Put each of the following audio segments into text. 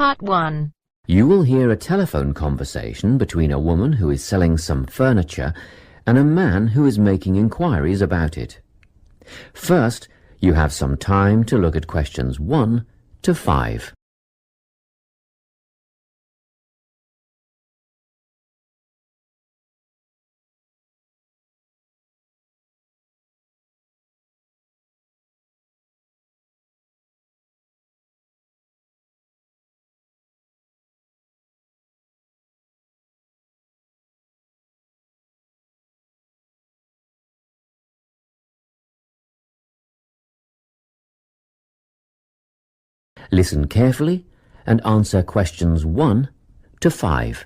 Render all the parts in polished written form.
Part 1. You will hear a telephone conversation between a woman who is selling some furniture and a man who is making inquiries about it. First, you have some time to look at questions 1 to 5. Listen carefully and answer questions 1 to 5.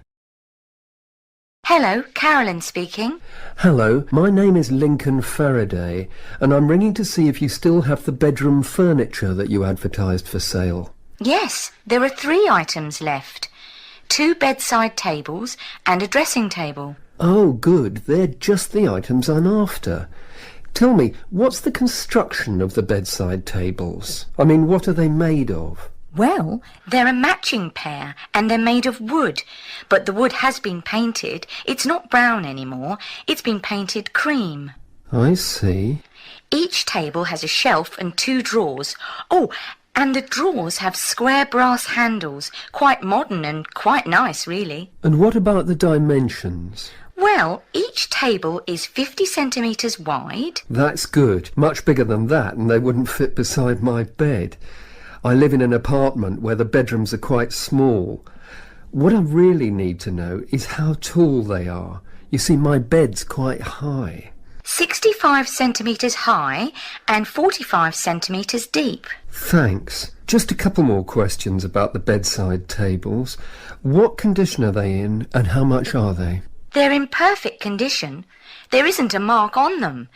Hello, Carolyn speaking. Hello, my name is Lincoln Faraday, and I'm ringing to see if you still have the bedroom furniture that you advertised for sale. Yes, there are 3 items left. 2 bedside tables and a dressing table. Oh, good. They're just the items I'm after. Tell me, what's the construction of the bedside tables? I mean, what are they made of? Well, they're a matching pair and they're made of wood. But the wood has been painted. It's not brown anymore. It's been painted cream. I see. Each table has a shelf and 2 drawers. Oh, and the drawers have square brass handles. Quite modern and quite nice, really. And what about the dimensions? Well, each table is 50 centimetres wide. That's good. Much bigger than that, and they wouldn't fit beside my bed. I live in an apartment where the bedrooms are quite small. What I really need to know is how tall they are. You see, my bed's quite high. 65 centimetres high and 45 centimetres deep. Thanks. Just a couple more questions about the bedside tables. What condition are they in, and how much are they? They're in perfect condition. There isn't a mark on them.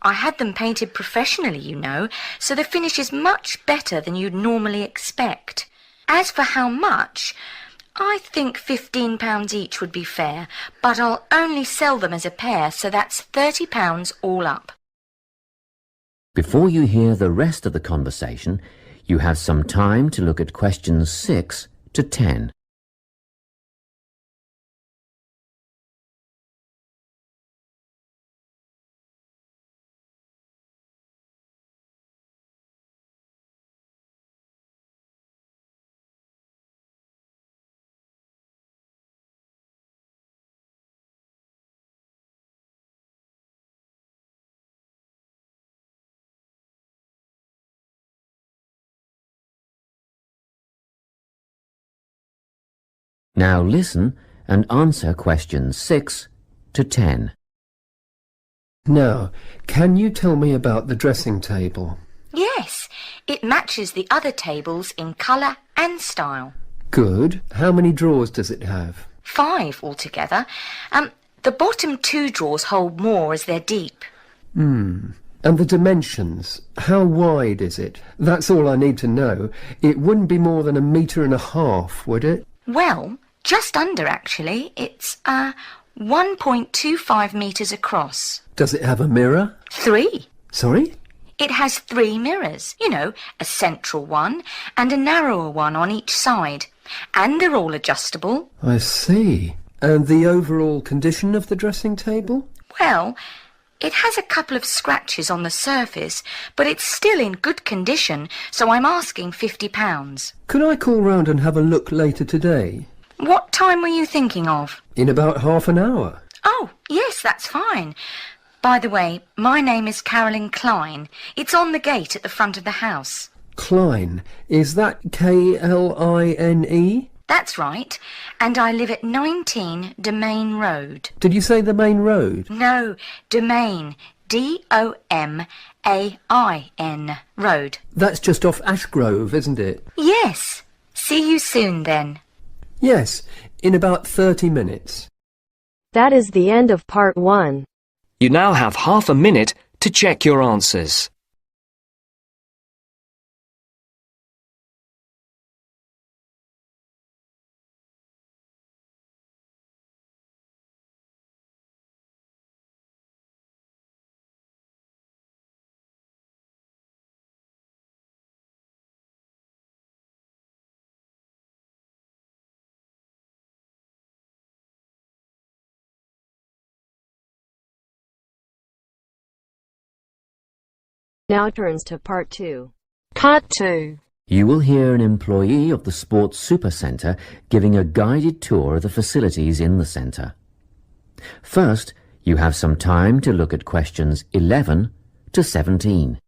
I had them painted professionally, you know, so the finish is much better than you'd normally expect. As for how much, I think £15 each would be fair, but I'll only sell them as a pair, so that's £30 all up. Before you hear the rest of the conversation, you have some time to look at questions 6 to 10. Now listen and answer questions 6 to 10. Now, can you tell me about the dressing table? Yes, it matches the other tables in colour and style. Good. How many drawers does it have? 5 altogether. The bottom 2 drawers hold more as they're deep. And the dimensions? How wide is it? That's all I need to know. It wouldn't be more than 1.5 meters, would it? Well, just under actually. It's 1.25 metres across. Does it have a mirror? 3. Sorry? It has 3 mirrors, you know, a central one and a narrower one on each side. And they're all adjustable. I see. And the overall condition of the dressing table? Well, it has a couple of scratches on the surface, but it's still in good condition, so I'm asking £50. Could I call round and have a look later today? What time were you thinking of? In about half an hour. Oh, yes, that's fine. By the way, my name is Carolyn Klein. It's on the gate at the front of the house. Klein. Is that K-L-I-N-E? That's right. And I live at 19 Domain Road. Did you say the main road? No, Domain. D-O-M-A-I-N. Road. That's just off Ashgrove, isn't it? Yes. See you soon then. Yes, in about 30 minutes. That is the end of Part 1. You now have half a minute to check your answers. Now turns to part 2. Part 2. You will hear an employee of the Sports Super Centre giving a guided tour of the facilities in the centre. First, you have some time to look at questions 11 to 17.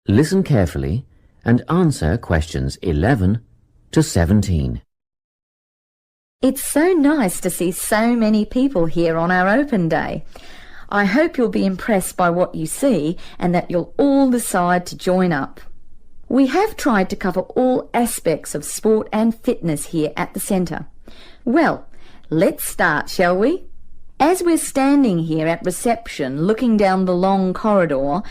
Listen carefully and answer questions 11 to 17. It's so nice to see so many people here on our open day. I hope you'll be impressed by what you see and that you'll all decide to join up. We have tried to cover all aspects of sport and fitness here at the centre. Well, let's start, shall we? As we're standing here at reception looking down the long corridor,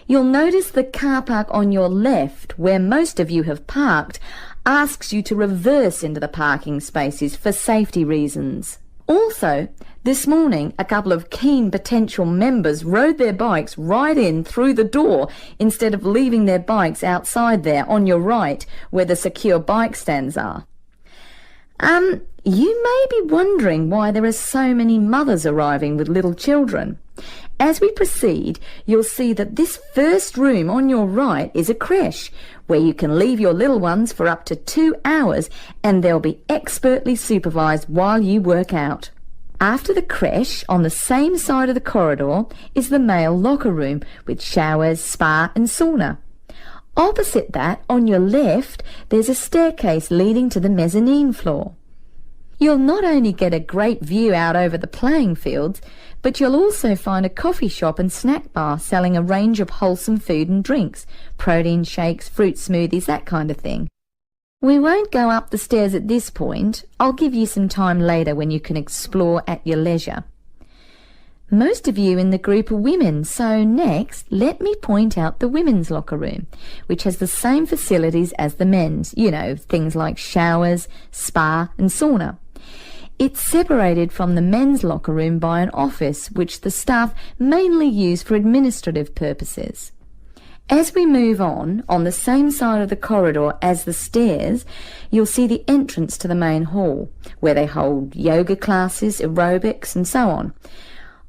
you'll notice the car park on your left, where most of you have parked, asks you to reverse into the parking spaces for safety reasons. Also, this morning a couple of keen potential members rode their bikes right in through the door instead of leaving their bikes outside there on your right where the secure bike stands are. You may be wondering why there are so many mothers arriving with little children. As we proceed, you'll see that this first room on your right is a creche, where you can leave your little ones for up to 2 hours and they'll be expertly supervised while you work out. After the creche, on the same side of the corridor, is the male locker room with showers, spa and sauna. Opposite that, on your left, there's a staircase leading to the mezzanine floor. You'll not only get a great view out over the playing fields, but you'll also find a coffee shop and snack bar selling a range of wholesome food and drinks, protein shakes, fruit smoothies, that kind of thing. We won't go up the stairs at this point. I'll give you some time later when you can explore at your leisure. Most of you in the group are women, so next let me point out the women's locker room, which has the same facilities as the men's, you know, things like showers, spa and sauna. It's separated from the men's locker room by an office which the staff mainly use for administrative purposes. As we move on the same side of the corridor as the stairs, you'll see the entrance to the main hall, where they hold yoga classes, aerobics and so on.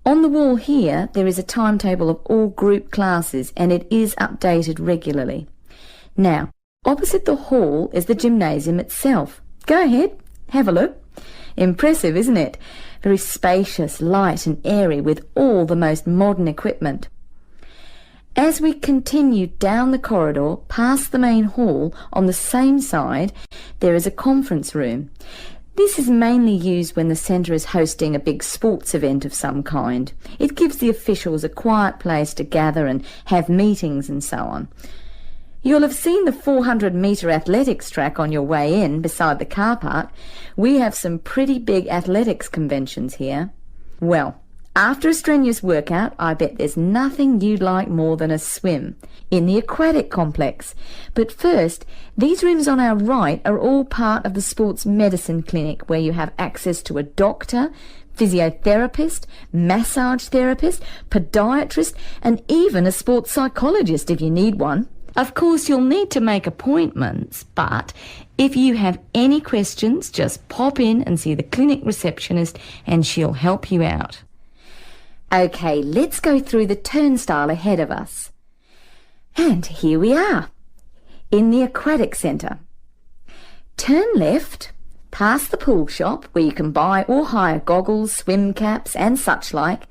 On the wall here, there is a timetable of all group classes and it is updated regularly. Now, opposite the hall is the gymnasium itself. Go ahead, have a look. Impressive, isn't it? Very spacious, light and airy with all the most modern equipment. As we continue down the corridor past the main hall, on the same side, there is a conference room. This is mainly used when the centre is hosting a big sports event of some kind. It gives the officials a quiet place to gather and have meetings and so on. You'll have seen the 400-metre athletics track on your way in beside the car park. We have some pretty big athletics conventions here. Well, after a strenuous workout, I bet there's nothing you'd like more than a swim in the aquatic complex. But first, these rooms on our right are all part of the sports medicine clinic, where you have access to a doctor, physiotherapist, massage therapist, podiatrist, and even a sports psychologist if you need one. Of course, you'll need to make appointments, but if you have any questions, just pop in and see the clinic receptionist and she'll help you out. Okay, let's go through the turnstile ahead of us. And here we are, in the aquatic centre. Turn left, past the pool shop where you can buy or hire goggles, swim caps and such like,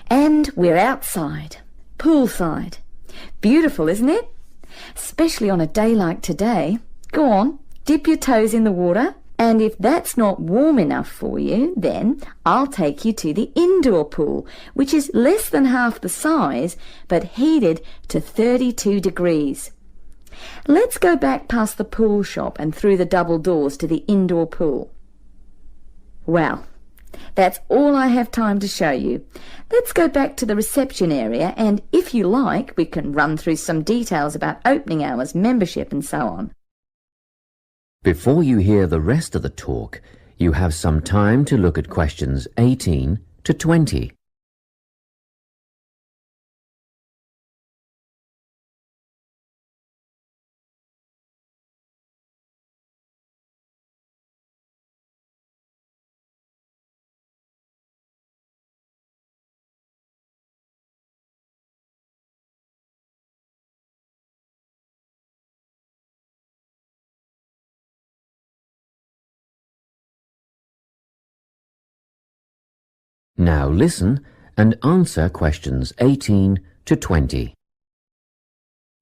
and we're outside, poolside. Beautiful, isn't it? Especially on a day like today. Go on, dip your toes in the water, and if that's not warm enough for you, then I'll take you to the indoor pool, which is less than half the size, but heated to 32 degrees. Let's go back past the pool shop and through the double doors to the indoor pool. Well, That's all I have time to show you. Let's go back to the reception area, and if you like, we can run through some details about opening hours, membership and so on. Before you hear the rest of the talk, you have some time to look at questions 18 to 20. Now listen and answer questions 18 to 20.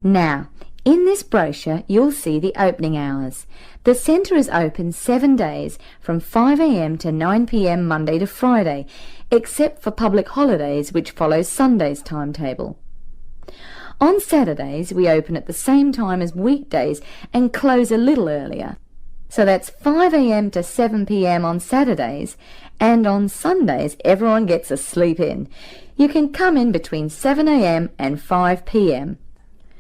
Now, in this brochure, you'll see the opening hours. The centre is open 7 days from 5 a.m. to 9 p.m. Monday to Friday, except for public holidays which follow Sunday's timetable. On Saturdays, we open at the same time as weekdays and close a little earlier. So that's 5 a.m. to 7 p.m. on Saturdays, and on Sundays everyone gets a sleep in. You can come in between 7 a.m. and 5 p.m.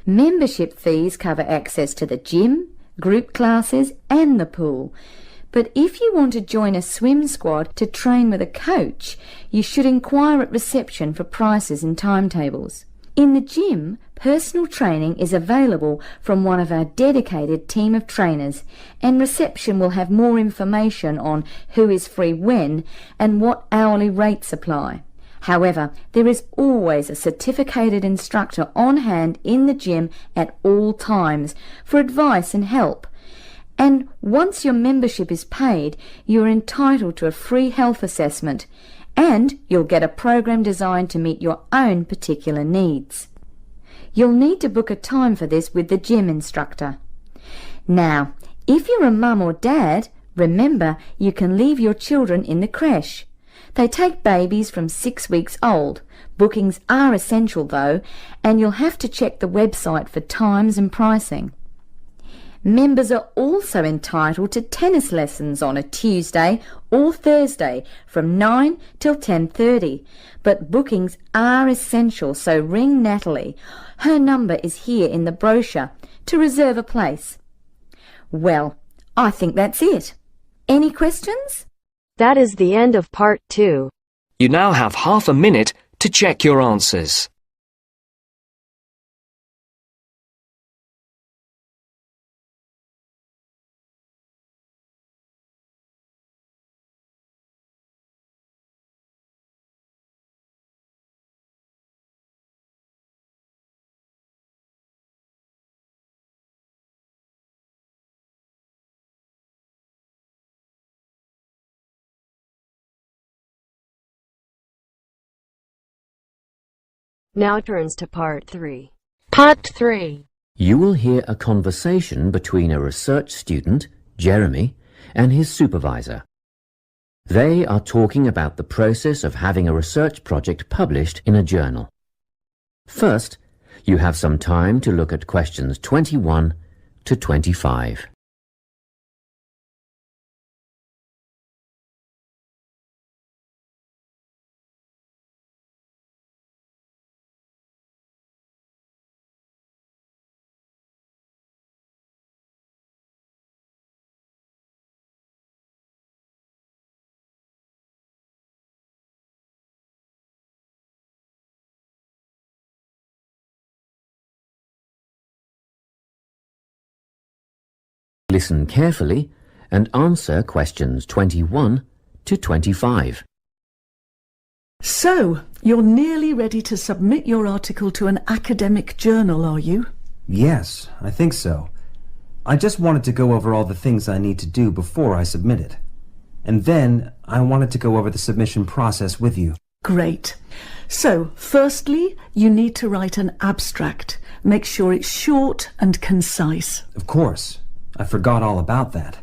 Membership fees cover access to the gym, group classes and the pool. But if you want to join a swim squad to train with a coach, you should inquire at reception for prices and timetables. In the gym, personal training is available from one of our dedicated team of trainers, and reception will have more information on who is free when and what hourly rates apply. However, there is always a certificated instructor on hand in the gym at all times for advice and help. And once your membership is paid, you are entitled to a free health assessment, and you'll get a program designed to meet your own particular needs. You'll need to book a time for this with the gym instructor. Now, if you're a mum or dad, remember you can leave your children in the creche. They take babies from 6 weeks old. Bookings are essential though, and you'll have to check the website for times and pricing. Members are also entitled to tennis lessons on a Tuesday or Thursday from 9 till 10:30, but bookings are essential, so ring Natalie. Her number is here in the brochure to reserve a place. Well, I think that's it. Any questions? That is the end of part 2. You now have half a minute to check your answers. Now turns to part 3. Part 3. You will hear a conversation between a research student, Jeremy, and his supervisor. They are talking about the process of having a research project published in a journal. First, you have some time to look at questions 21 to 25. Listen carefully and answer questions 21 to 25. So, you're nearly ready to submit your article to an academic journal, are you? Yes, I think so. I just wanted to go over all the things I need to do before I submit it. And then I wanted to go over the submission process with you. Great. So, firstly, you need to write an abstract. Make sure it's short and concise. Of course. I forgot all about that.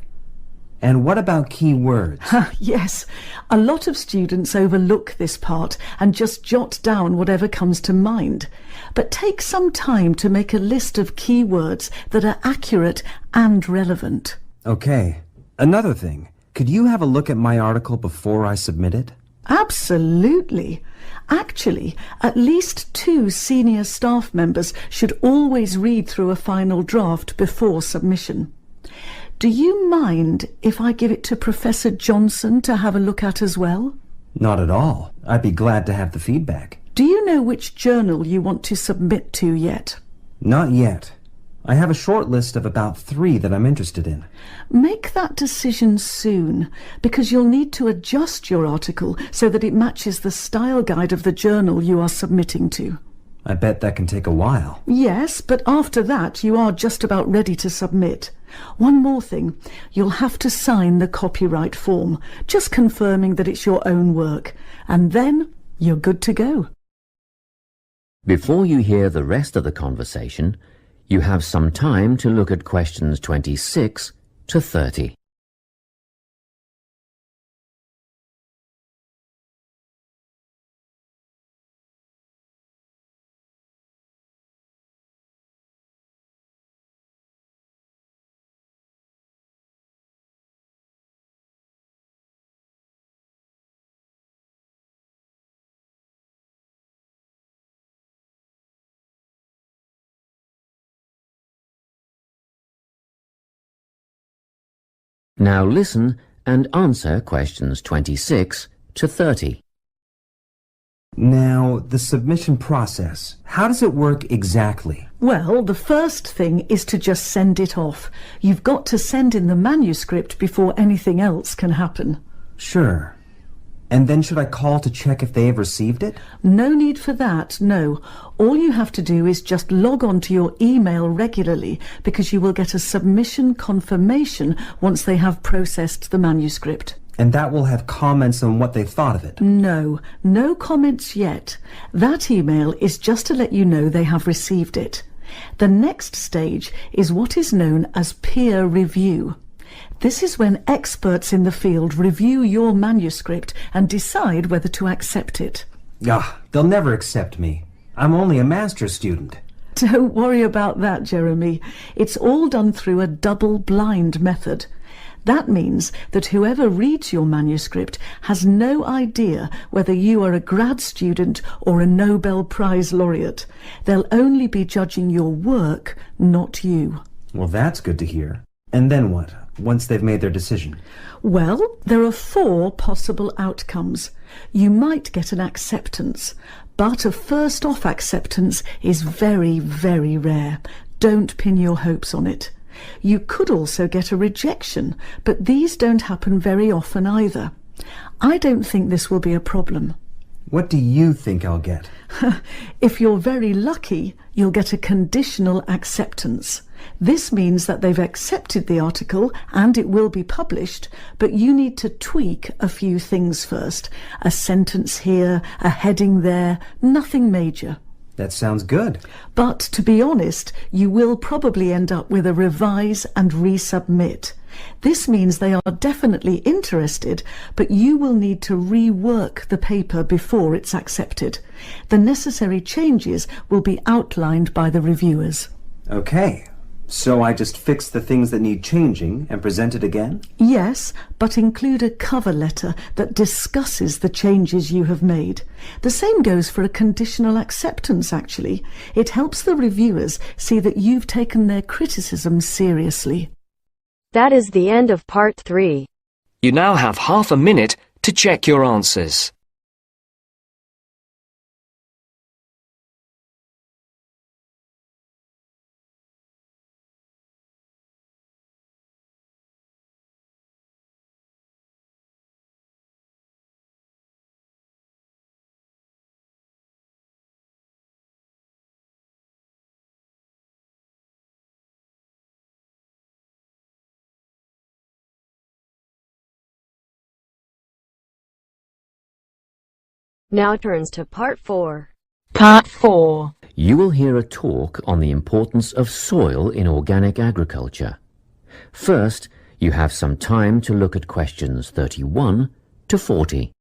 And what about key words? Yes, a lot of students overlook this part and just jot down whatever comes to mind. But take some time to make a list of key words that are accurate and relevant. Okay. Another thing, Could you have a look at my article before I submit it? Absolutely. Actually, at least 2 senior staff members should always read through a final draft before submission. Do you mind if I give it to Professor Johnson to have a look at as well? Not at all. I'd be glad to have the feedback. Do you know which journal you want to submit to yet? Not yet. I have a short list of about 3 that I'm interested in. Make that decision soon, because you'll need to adjust your article so that it matches the style guide of the journal you are submitting to. I bet that can take a while. Yes, but after that you are just about ready to submit. One more thing, you'll have to sign the copyright form, just confirming that it's your own work, and then you're good to go. Before you hear the rest of the conversation, you have some time to look at questions 26 to 30. Now listen and answer questions 26 to 30. Now, the submission process. How does it work exactly? Well, the first thing is to just send it off. You've got to send in the manuscript before anything else can happen. Sure. And then should I call to check if they have received it? No need for that, no. All you have to do is just log on to your email regularly, because you will get a submission confirmation once they have processed the manuscript. And that will have comments on what they thought of it? No, no comments yet. That email is just to let you know they have received it. The next stage is what is known as peer review. This is when experts in the field review your manuscript and decide whether to accept it. They'll never accept me. I'm only a master's student. Don't worry about that, Jeremy. It's all done through a double-blind method. That means that whoever reads your manuscript has no idea whether you are a grad student or a Nobel Prize laureate. They'll only be judging your work, not you. Well, that's good to hear. And then what, once they've made their decision? Well, there are 4 possible outcomes. You might get an acceptance, but a first-off acceptance is very, very rare. Don't pin your hopes on it. You could also get a rejection, but these don't happen very often either. I don't think this will be a problem. What do you think I'll get? If you're very lucky, you'll get a conditional acceptance. This means that they've accepted the article and it will be published, but you need to tweak a few things first. A sentence here, a heading there, nothing major. That sounds good. But to be honest, you will probably end up with a revise and resubmit. This means they are definitely interested, but you will need to rework the paper before it's accepted. The necessary changes will be outlined by the reviewers. Okay. So I just fix the things that need changing and present it again? Yes, but include a cover letter that discusses the changes you have made. The same goes for a conditional acceptance, actually. It helps the reviewers see that you've taken their criticism seriously. That is the end of part 3. You now have half a minute to check your answers. Now turns to part 4. Part 4. You will hear a talk on the importance of soil in organic agriculture. First, you have some time to look at questions 31 to 40.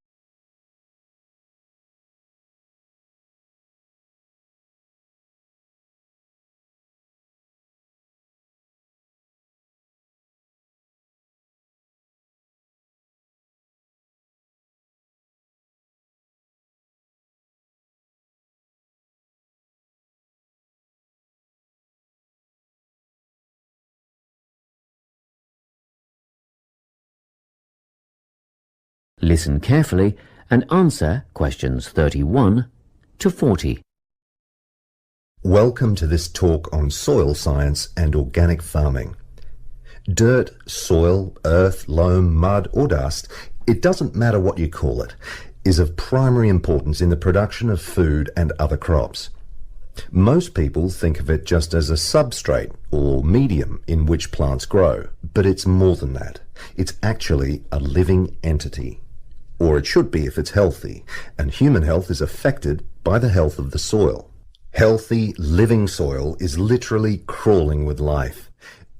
Listen carefully and answer questions 31 to 40. Welcome to this talk on soil science and organic farming. Dirt, soil, earth, loam, mud or dust, it doesn't matter what you call it, is of primary importance in the production of food and other crops. Most people think of it just as a substrate or medium in which plants grow, but it's more than that. It's actually a living entity. Or it should be if it's healthy, and human health is affected by the health of the soil. Healthy, living soil is literally crawling with life.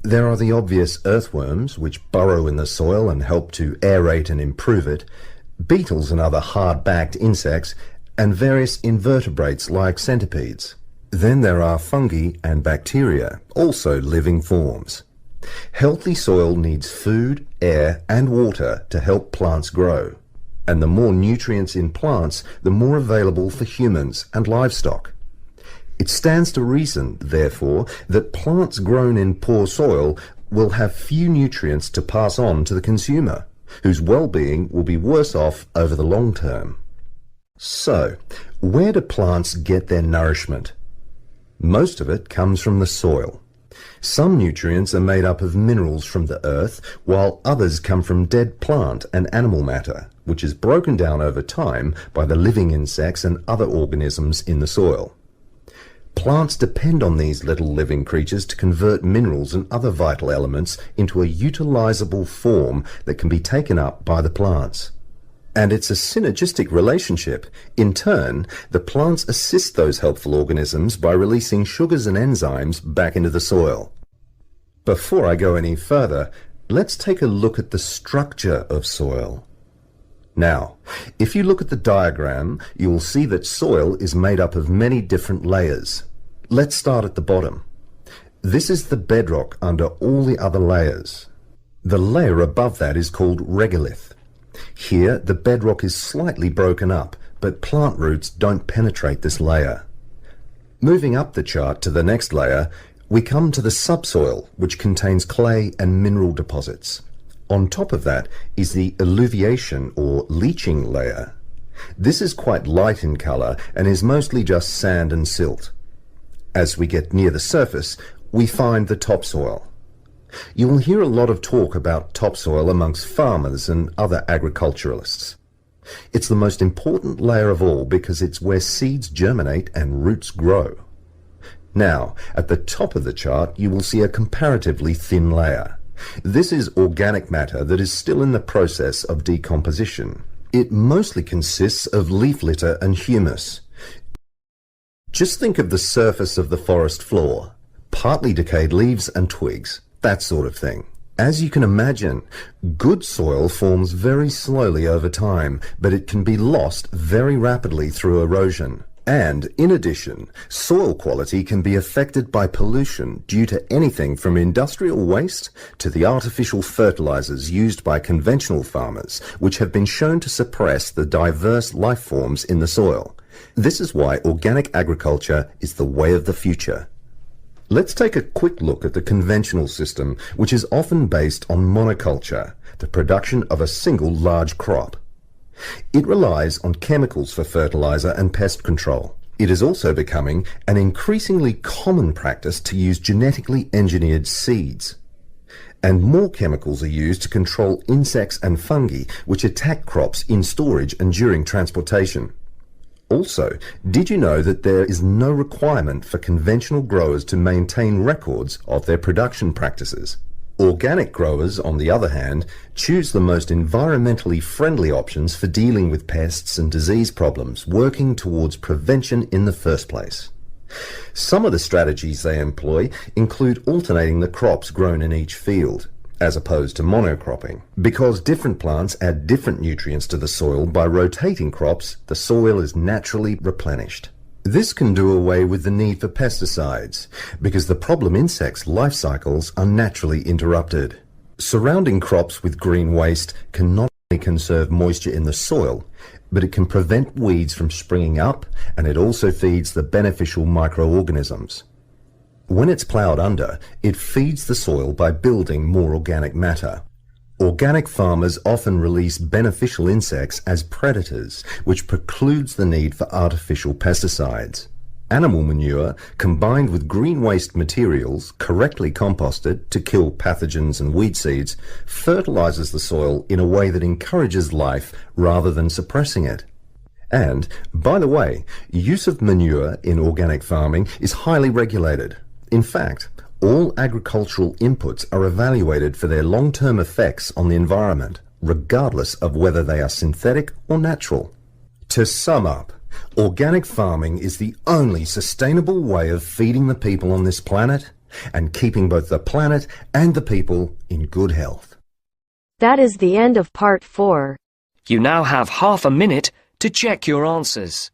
There are the obvious earthworms, which burrow in the soil and help to aerate and improve it, beetles and other hard-backed insects, and various invertebrates like centipedes. Then there are fungi and bacteria, also living forms. Healthy soil needs food, air and water to help plants grow. And the more nutrients in plants, the more available for humans and livestock. It stands to reason, therefore, that plants grown in poor soil will have few nutrients to pass on to the consumer, whose well-being will be worse off over the long term. So, where do plants get their nourishment? Most of it comes from the soil. Some nutrients are made up of minerals from the earth, while others come from dead plant and animal matter, which is broken down over time by the living insects and other organisms in the soil. Plants depend on these little living creatures to convert minerals and other vital elements into a utilizable form that can be taken up by the plants. And it's a synergistic relationship. In turn, the plants assist those helpful organisms by releasing sugars and enzymes back into the soil. Before I go any further, let's take a look at the structure of soil. Now, if you look at the diagram, you will see that soil is made up of many different layers. Let's start at the bottom. This is the bedrock under all the other layers. The layer above that is called regolith. Here, the bedrock is slightly broken up, but plant roots don't penetrate this layer. Moving up the chart to the next layer, we come to the subsoil, which contains clay and mineral deposits. On top of that is the alluviation or leaching layer. This is quite light in colour and is mostly just sand and silt. As we get near the surface, we find the topsoil. You will hear a lot of talk about topsoil amongst farmers and other agriculturalists. It's the most important layer of all because it's where seeds germinate and roots grow. Now, at the top of the chart, you will see a comparatively thin layer. This is organic matter that is still in the process of decomposition. It mostly consists of leaf litter and humus. Just think of the surface of the forest floor, partly decayed leaves and twigs, that sort of thing. As you can imagine, good soil forms very slowly over time, but it can be lost very rapidly through erosion. And, in addition, soil quality can be affected by pollution due to anything from industrial waste to the artificial fertilizers used by conventional farmers, which have been shown to suppress the diverse life forms in the soil. This is why organic agriculture is the way of the future. Let's take a quick look at the conventional system, which is often based on monoculture, the production of a single large crop. It relies on chemicals for fertilizer and pest control. It is also becoming an increasingly common practice to use genetically engineered seeds. And more chemicals are used to control insects and fungi, which attack crops in storage and during transportation. Also, did you know that there is no requirement for conventional growers to maintain records of their production practices? Organic growers, on the other hand, choose the most environmentally friendly options for dealing with pests and disease problems, working towards prevention in the first place. Some of the strategies they employ include alternating the crops grown in each field, as opposed to monocropping. Because different plants add different nutrients to the soil, by rotating crops, the soil is naturally replenished. This can do away with the need for pesticides, because the problem insects' life cycles are naturally interrupted. Surrounding crops with green waste can not only conserve moisture in the soil, but it can prevent weeds from springing up, and it also feeds the beneficial microorganisms. When it's ploughed under, it feeds the soil by building more organic matter. Organic farmers often release beneficial insects as predators, which precludes the need for artificial pesticides. Animal manure, combined with green waste materials, correctly composted to kill pathogens and weed seeds, fertilizes the soil in a way that encourages life rather than suppressing it. And, by the way, use of manure in organic farming is highly regulated. In fact, all agricultural inputs are evaluated for their long-term effects on the environment, regardless of whether they are synthetic or natural. To sum up, organic farming is the only sustainable way of feeding the people on this planet and keeping both the planet and the people in good health. That is the end of part 4. You now have half a minute to check your answers.